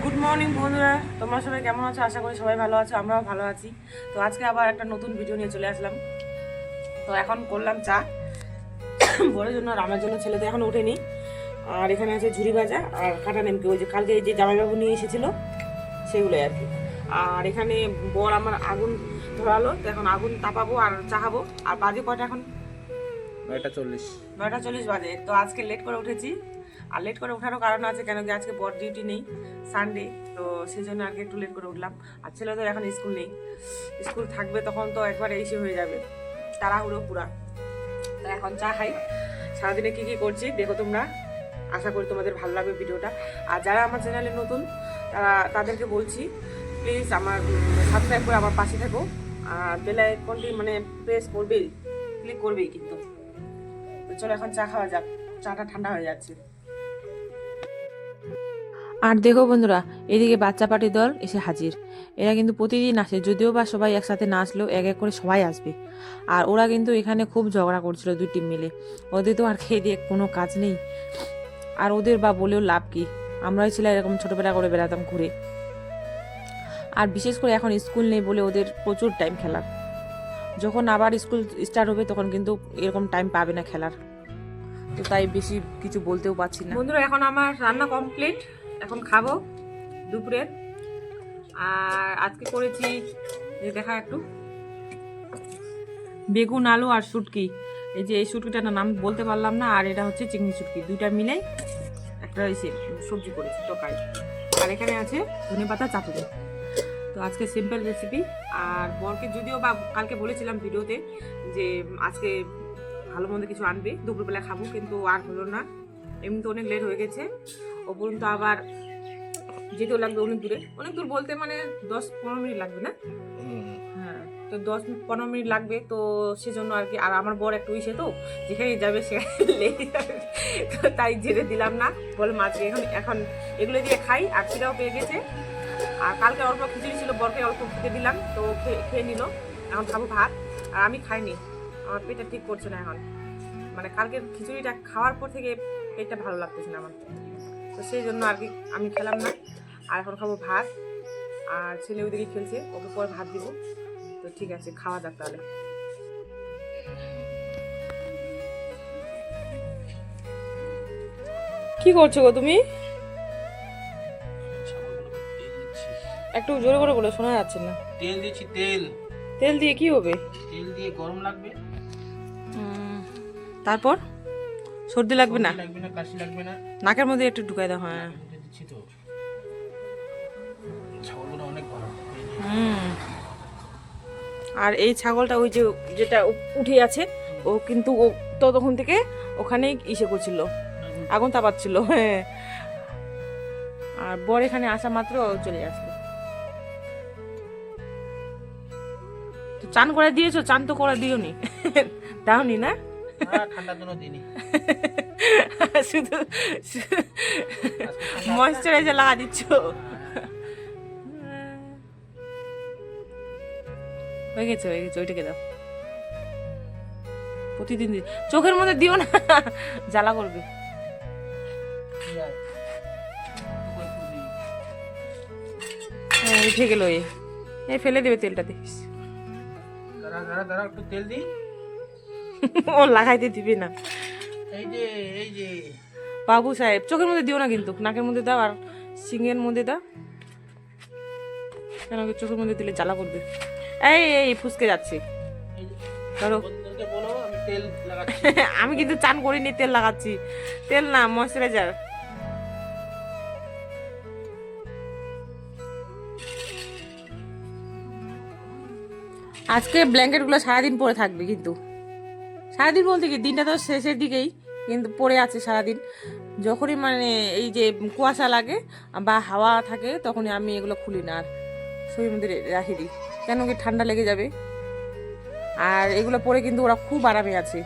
Good morning বন্ধুরা, তোমরা সবাই কেমন আছো? আশা করি সবাই ভালো আছো, আমরাও ভালো আছি। তো আজকে আবার একটা নতুন ভিডিও নিয়ে চলে আসলাম। তো এখন করলাম চা বড়ের জন্য আর আমার জন্য। ছেলে তো এখন ওঠেনি। আর এখানে আছে ঝুরি ভাজা আর কাটা নেমকি, ওই যে কালকে যে জামাইবাবু নিয়ে এসেছিল সেগুলোই আর কি। আর এখানে বর আমার আগুন ধরালো, তো এখন আগুন তাপাবো আর চা খাবো। আর বাজে কয়টা এখন? 9:40 বাজে। তো আজকে লেট করে উঠেছি। আর লেট করে ওঠারও কারণ আছে, কেন কি আজকে বড় ডিউটি নেই, সানডে। তো সেই জন্য আর কি একটু লেট করে উঠলাম। আর ছেলে তো এখন স্কুল নেই, স্কুল থাকবে তখন তো একবার এসে হয়ে যাবে, তাড়াহুড়ো পুরা। তো এখন চা খাই। সারাদিনে কি কি করছি দেখো তোমরা, আশা করি তোমাদের ভালো লাগবে ভিডিওটা। আর যারা আমার চ্যানেলে নতুন তাদেরকে বলছি, প্লিজ আমার সাবস্ক্রাইব করে আমার পাশে থাকো। আর বেল আইকনটি মানে প্রেস করবেই, ক্লিক করবেই কিন্তু। তো চলো এখন চা খাওয়া যাক, চাটা ঠান্ডা হয়ে যাচ্ছে। আর দেখো বন্ধুরা, এদিকে বাচ্চা পার্টি দল এসে হাজির। এরা কিন্তু প্রতিদিন আসে, যদিও বা সবাই একসাথে না আসলেও এক এক করে সবাই আসবে। আর ওরা কিন্তু এখানে খুব ঝগড়া করছিল দুই টিম মিলে। ওদের তো আর খেয়ে দিয়ে কোনো কাজ নেই, আর ওদের বা বলেও লাভ কি? আমরাই ছিল এরকম ছোটবেলা করে বেড়াতাম ঘুরে। আর বিশেষ করে এখন স্কুল নেই বলে ওদের প্রচুর টাইম খেলার। যখন আবার স্কুল স্টার্ট হবে তখন কিন্তু এরকম টাইম পাবে না খেলার। তো তাই বেশি কিছু বলতেও পারছি না। বন্ধুরা এখন আমার রান্না কমপ্লিট, এখন খাবো দুপুরের। আর আজকে করেছি যে দেখা একটু বেগুন আলু আর শুটকি। এই যে এই শুটকিটার নাম বলতে পারলাম না, আর এটা হচ্ছে চিংড়ি শুটকি, দুইটা মিলে একটা এসে সবজি করেছি তরকারি। আর এখানে আছে ধনেপাতা চাটনি। তো আজকে সিম্পল রেসিপি। আর বরকে যদিও বা কালকে বলেছিলাম ভিডিওতে যে আজকে ভালো মন্দ কিছু আনবে, দুপুরবেলা খাবো, কিন্তু আর হলো না। এমনি তো অনেক লেট হয়ে গেছে, ওপরুন তো আবার যেতেও লাগবে অনেক দূরে। অনেক দূর বলতে মানে 10-15 মিনিট লাগবে না? হ্যাঁ, তো 10-15 মিনিট লাগবে। তো সেজন্য আর কি। আর আমার বর একটু ইসে তো, যেখানে যাবে সেখানে লেগে যাবে, তো তাই যেতে দিলাম না। বলে মাছকে এখন এখন এগুলো দিয়ে খাই। আর খিদাও পেয়ে গেছে। আর কালকে অল্প খিচুড়ি ছিল, বরকে অল্প খেতে দিলাম, তো খেয়ে নিল। এখন খাবো ভাত। আর আমি খাইনি, আমার পেটটা ঠিক করছে না এখন। মানে কালকের খিচুড়িটা খাওয়ার পর থেকে পেটটা ভালো লাগতেছে না আমার। তো সেই জন্য আর কি আমি খেলাম না। আর এখন খাবো ভাত। আর ছেলে ওইদিকে খেলছে, ওকে পরে ভাত দিব। তো ঠিক আছে, খাওয়া যাক তাহলে। কি করছো গো তুমি? একটু জোরে করে বলে, শোনা যাচ্ছে না। তেল দিয়েছি, তেল তেল দিয়ে কি হবে? তেল দিয়ে গরম লাগবে। তারপর সর্দি লাগবে না? লাগবে না, কাশি লাগবে না। নাকের মধ্যে একটু ঢুকাই দাও। হ্যাঁ, এটা দিচ্ছি তো। ছাগলগুলো অনেক ভালো। আর এই ছাগলটা ওই যে যেটা উঠে আছে, ও কিন্তু ও ততক্ষণ থেকে ওখানেই ইসে করছিল, আগুন তাপাচ্ছিল। হ্যাঁ, আর বর এখানে আসা মাত্র চলে আসলো। তো চান করে দিয়েছো? চান তো করে দিওনি? দাওনি না? ঠান্ডার জন্য দিইনি। শুধু ময়েশ্চারাইজার লাগা দিচ্ছ। হয়ে গেছে, হয়ে গেছে, ওইটাকে দাও। প্রতিদিন চোখের মধ্যে দিও না, জ্বালা করবে। হ্যাঁ, উঠে গেল। এই ফেলে দেবে তেলটা, দেখিস। দাঁড়া একটু তেল দিই। ও লাগাইতে দিবে না। এই যে বাবু সাহেব, চোখের মধ্যে দিও না কিন্তু, নাকের মধ্যে দাও আর সিংহের মধ্যে দাও। কেন কি চোখের মধ্যে দিলে জ্বালা করবে। এই এই ফুসকে যাচ্ছে, ধরো। বন্ধুদেরকে বলো আমি তেল লাগাচ্ছি। আমি কিন্তু চান করিনি, তেল লাগাচ্ছি। তেল না, ময়শ্চারাইজার। আজকে ব্ল্যাঙ্কেটগুলো সারাদিন পরে থাকবে কিন্তু। সারাদিন বলতে কি, দিনটা তো শেষের দিকেই, কিন্তু পরে আছে সারাদিন। যখনই মানে এই যে কুয়াশা লাগে বা হাওয়া থাকে, তখনই আমি এগুলো খুলি না, আর শরীরের মধ্যে রাখি দিই, কেন কি ঠান্ডা লেগে যাবে। আর এগুলো পরে কিন্তু ওরা খুব আরামে আছে।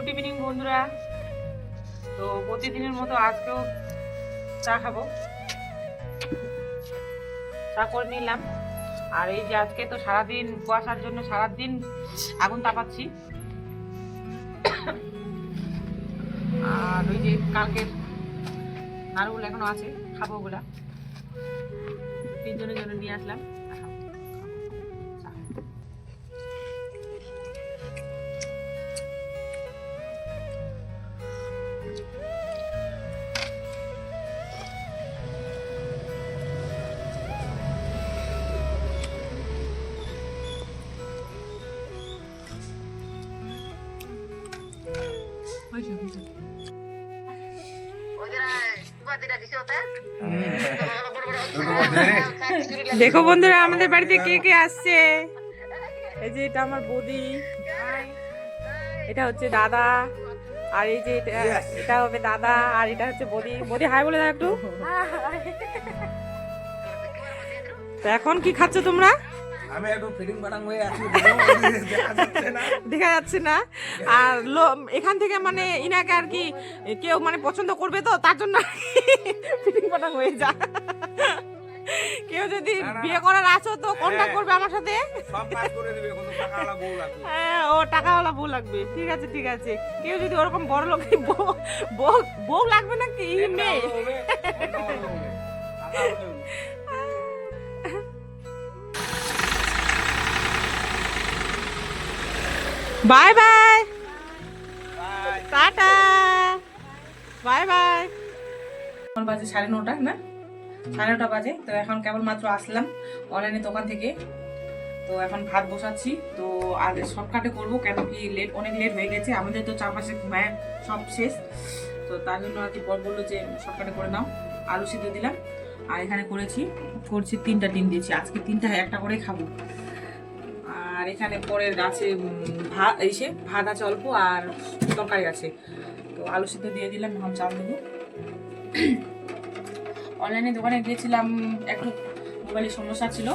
গুড ইভিনিং বন্ধুরা। তো প্রতিদিনের মতো আজকেও চা খাবো, চা করে নিলাম। আর এই যে আজকে তো সারাদিন কুয়াশার জন্য সারাদিন আগুন তাপাচ্ছি। আর ওই যে কালকের নাড়ুগুলো এখনো আছে, খাবো ওগুলা। তিনজনের জন্য নিয়ে আসলাম। দেখো বন্ধুরা আমাদের বাড়িতে কে কে আসছে। এই যে এটা আমার বৌদি, এটা হচ্ছে দাদা, আর এই যে এটা হবে দাদা, আর এটা হচ্ছে বৌদি। বৌদি হাই বলে দাও একটু। তো এখন কি খাচ্ছ তোমরা? আমি একটু ফিটিং বাটাং হয়ে আছি, দেখা যাচ্ছে না। আর এখান থেকে মানে ইনাকে আর কি কেউ মানে পছন্দ করবে, তো তার জন্য ফিটিং বাটাং হয়ে যা। কেউ যদি বিয়ে করার আছো তো কন্টাক্ট করবে আমার সাথে। সব কাজ করে দিবে, কোনো টাকাওয়ালা বউ লাগবে। হ্যাঁ, ও টাকাওয়ালা বউ লাগবে। ঠিক আছে ঠিক আছে, কেউ যদি ওরকম বড় লোক বউ লাগবে না কি মেয়ে। Bye bye, tata, bye bye. এখন বাজে 9:30 না, 9:30 বাজে। তো এখন কেবলমাত্র আসলাম অনলাইনে দোকান থেকে। তো এখন ভাত বসাচ্ছি। তো আর শর্টকাটে করবো, কেন কি অনেক লেট হয়ে গেছে। আমাদের তো চারপাশে সব শেষ, তো তার জন্য আর কি বর বললো যে শর্টকাটে করে নাও। আলু সিদ্ধ দিলাম, আর এখানে করছি 3টা ডিম দিয়েছি। আজকে 3টা একটা করে খাবো। আর এখানে পরের আছে ভাত আছে অল্প, আর তরকারি আছে। তো আলু সিদ্ধ দিয়ে দিলাম, এখন চাল দেবো। অনলাইনে দোকানে গিয়েছিলাম, একটু মোবাইলের সমস্যা ছিল,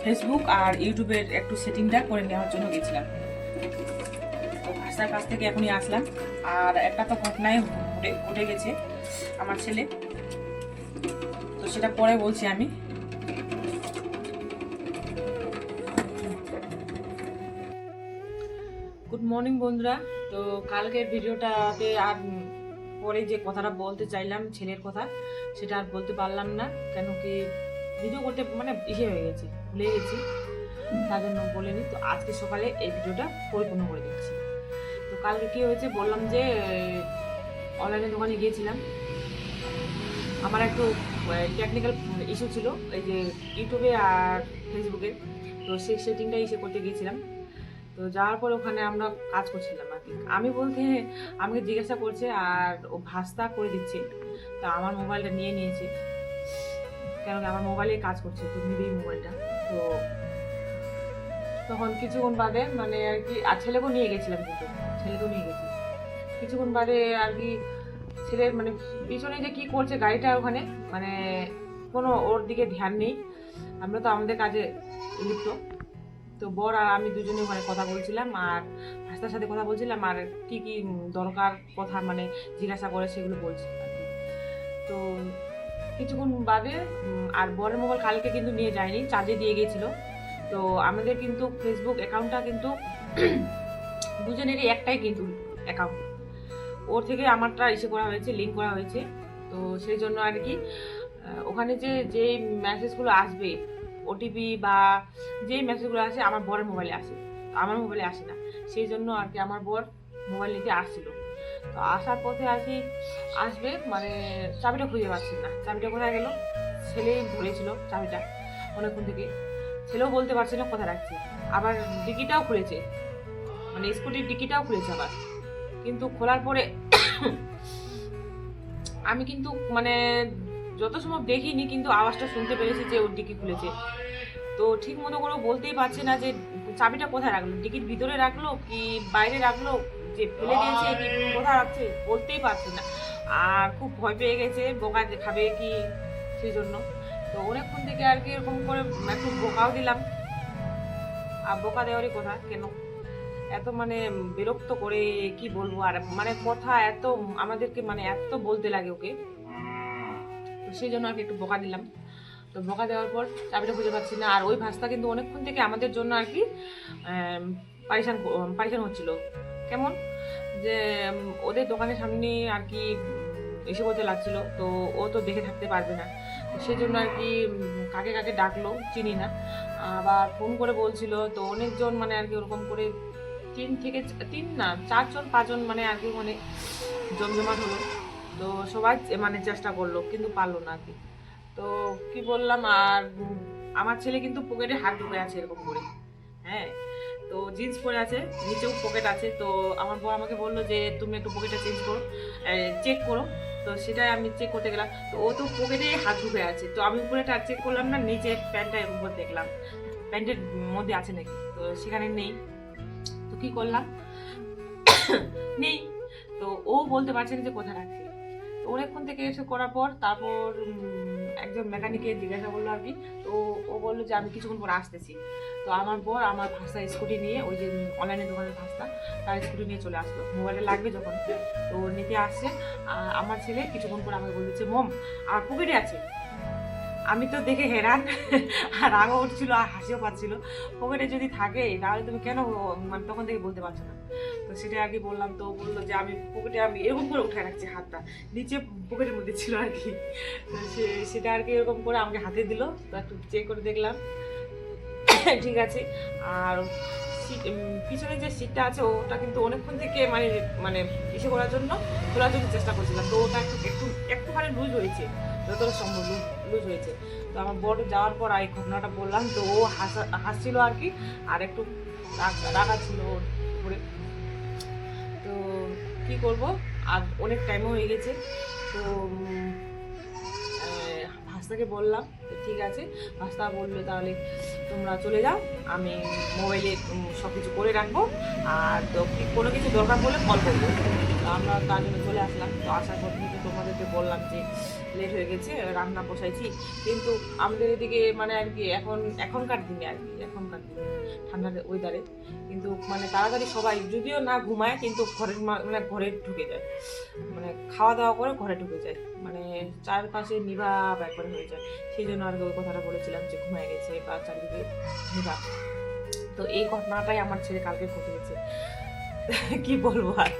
ফেসবুক আর ইউটিউবের একটু সেটিংটা করে নেওয়ার জন্য গেছিলাম। তো ভাষার কাছ থেকে এখনই আসলাম। আর একটা তো ঘটনায় ঘটে গেছে আমার ছেলে, তো সেটা পরে বলছি আমি। গুড মর্নিং বন্ধুরা। তো কালকের ভিডিওটাতে আর পরে যে কথাটা বলতে চাইলাম ছেলের কথা, সেটা আর বলতে পারলাম না, কেন কি ভিডিও করতে মানে হয়ে গেছে, ভুলে গেছি, তার জন্য বলিনি। তো আজকে সকালে এই ভিডিওটা পরিপূর্ণ করে দিচ্ছি। তো কালকে কি হয়েছে বললাম যে অনলাইনে দোকানে গিয়েছিলাম। আমার একটু টেকনিক্যাল ইস্যু ছিল এই যে ইউটিউবে আর ফেসবুকে, তো সেই সেটিংটা করতে গিয়েছিলাম। তো যাওয়ার পর ওখানে আমরা কাজ করছিলাম আর কি। আমি বলতে আমাকে জিজ্ঞাসা করছে, আর ও ভাস্তা করে দিচ্ছে। তো আমার মোবাইলটা নিয়েছে, কেন কি আমার মোবাইলে কাজ করছে, তো নিবেই মোবাইলটা। তো তখন কিছুক্ষণ বাদে মানে আর কি, আর ছেলেকেও নিয়ে গেছিলাম, কিন্তু ছেলেকেও নিয়ে গেছি। কিছুক্ষণ বাদে আর কি ছেলের মানে পিছনে যে কি করছে গাড়িটা ওখানে, মানে কোনো ওর দিকে ধ্যান নেই। আমরা তো আমাদের কাজে লিপ্ত। তো বর আর আমি দুজনে ওখানে কথা বলছিলাম, আর ভাস্তার সাথে কথা বলছিলাম, আর কি কি দরকার কথা মানে জিজ্ঞাসা করে সেগুলো বলছি আর কি। তো কিছুক্ষণ বাদে আর বরের মোবাইল কালকে কিন্তু নিয়ে যায়নি, চার্জে দিয়ে গিয়েছিল। তো আমাদের কিন্তু ফেসবুক অ্যাকাউন্টটা কিন্তু দুজনেরই একটাই কিন্তু অ্যাকাউন্ট, ওর থেকে আমারটা করা হয়েছে, লিঙ্ক করা হয়েছে। তো সেই জন্য আর কি ওখানে যে মেসেজগুলো আসবে, ওটিপি বা যেই মেসেজগুলো আসে আমার বরের মোবাইলে আসে, আমার মোবাইলে আসে না। সেই জন্য আর কি আমার বর মোবাইল নিতে আসছিল। তো আসার পথে আর কি আসবে মানে চাবিটা খুঁজে পাচ্ছি না, চাবিটা কোথায় গেল। ছেলেই ধরেছিল চাবিটা অনেকক্ষণ থেকে, ছেলেও বলতে পারছে না কোথায় রাখছে। আবার ডিকিটাও খুলেছে, মানে স্কুটির ডিকিটাও খুলেছে আবার, কিন্তু খোলার পরে আমি কিন্তু মানে যত সময় দেখিনি, কিন্তু আওয়াজটা শুনতে পেরেছি যে ওর ডিকি খুলেছে। তো ঠিক মতো করে বলতেই পারছে না যে চাবিটা কোথায় রাখলো, ডিকির ভিতরে রাখলো কি বাইরে রাখলো, যে ফেলে দিয়েছে কি কোথায় রাখছে, বলতেই পারছে না। আর খুব ভয় পেয়ে গেছে, বোকা খাবে কি, সেই জন্য। তো অনেকক্ষণ থেকে আর কি এরকম করে একটু বোকাও দিলাম। আর বোকা দেওয়ারই কথা, কেন এত মানে বিরক্ত করে, কি বলবো আর, মানে কথা এত আমাদেরকে মানে এত বলতে লাগে ওকে। তো সেই জন্য আর কি একটু বকা দিলাম। তো বকা দেওয়ার পর চাবিটা খুঁজে পাচ্ছি না। আর ওই ভাষটা কিন্তু অনেকক্ষণ থেকে আমাদের জন্য আর কি পারিশান হচ্ছিল। কেমন যে ওদের দোকানের সামনে আর কি এসে বলতে লাগছিল, তো ও তো দেখে থাকতে পারবে না, সেই জন্য আর কি কাকে কাকে ডাকলো চিনি না, আবার ফোন করে বলছিল। তো অনেকজন মানে আর কি ওরকম করে 4জন 5জন মানে আর কি মানে জমজমাট হলো। তো সবাই মানে চেষ্টা করলো কিন্তু পারলো না আর কি। তো কি বললাম, আর আমার ছেলে কিন্তু পকেটে হাত ঢুকে আছে এরকম করে, হ্যাঁ। তো জিন্স পরে আছে, নিচেও পকেট আছে। তো আমার বউ আমাকে বললো যে তুমি একটু পকেটটা চেক করো। তো সেটাই আমি চেক করতে গেলাম। তো ও তো পকেটে হাত ঢুকে আছে। তো আমি উপরেটা চেক করলাম না, নিচে প্যান্টটা উপর দেখলাম প্যান্টের মধ্যে আছে নাকি, তো সেখানে নেই। তো কি করলাম, নেই। তো ও বলতে পারছেন যে কোথায় রাখছে। অনেকক্ষণ থেকে এসে করার পর তারপর একজন মেকানিকে জিজ্ঞাসা করলো আর কি। তো ও বললো যে আমি কিছুক্ষণ পর আসতেছি। তো আমার বর আমার ভাস্তা স্কুটি নিয়ে, ওই যে অনলাইনে দোকানের ভাস্তা, তার স্কুটি নিয়ে চলে আসলো। মোবাইলে লাগবে যখন, তো নিতে আসছে। আর আমার ছেলে কিছুক্ষণ পর আমাকে বলছে মম আমার পকেটে আছে। আমি তো দেখে হেরান, আর রাগও উঠছিল আর হাসিও পাচ্ছিল। পকেটে যদি থাকে তাহলে তুমি কেন মানে তখন থেকে বলতে পারছো না? তো সেটা আর কি বললাম। তো বললো যে আমি পকেটে আমি এরকম করে উঠে রাখছি হাতটা, নিচে পকেটের মধ্যে ছিল আর কি। তো সেটা আর কি এরকম করে আমাকে হাতে দিল। তো একটু চেক করে দেখলাম ঠিক আছে। আর পিছনে যে সিটটা আছে ওটা কিন্তু অনেকক্ষণ থেকে মানে মানে ইসে করার জন্য খোলার জন্য চেষ্টা করছিলাম। তো ওটা একটুখানি লুজ হয়েছে, যতটা সম্ভব লুজ হয়েছে। তো আমার বড় যাওয়ার পর এই ঘটনাটা বললাম। তো ও হাসছিল আর কি, আর একটু রাগা ছিল ওর উপরে। তো কি করব, আর অনেক টাইমও হয়ে গেছে। তো ভাস্তাকে বললাম ঠিক আছে। ভাস্তা বললো তাহলে তোমরা চলে যাও, আমি মোবাইলে সব কিছু করে রাখবো, আর তো কোনো কিছু দরকার পড়লে কল করবো। তো আমরা তার জন্য চলে আসলাম। তো আসার পর কিন্তু তোমাদেরকে বললাম যে লেট হয়ে গেছে, রান্না বসাইছি। কিন্তু আমাদের এদিকে মানে আর কি এখনকার দিনে আর কি ঠান্ডার ওয়েদারে কিন্তু মানে তাড়াতাড়ি সবাই যদিও না ঘুমায় কিন্তু মানে ঘরে ঢুকে যায়, মানে খাওয়া দাওয়া করে ঘরে ঢুকে যায়, মানে চারপাশে নিভাব একবারে হয়ে যায়। সেই জন্য আর ওই কথাটা বলেছিলাম যে ঘুমায় গেছে বা চারিদিকে নিভাব। তো এই ঘটনাটাই আমার ছেলে কালকে ঘটে গেছে। কি বলবো আর,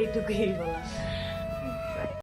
এইটুকুই বলা।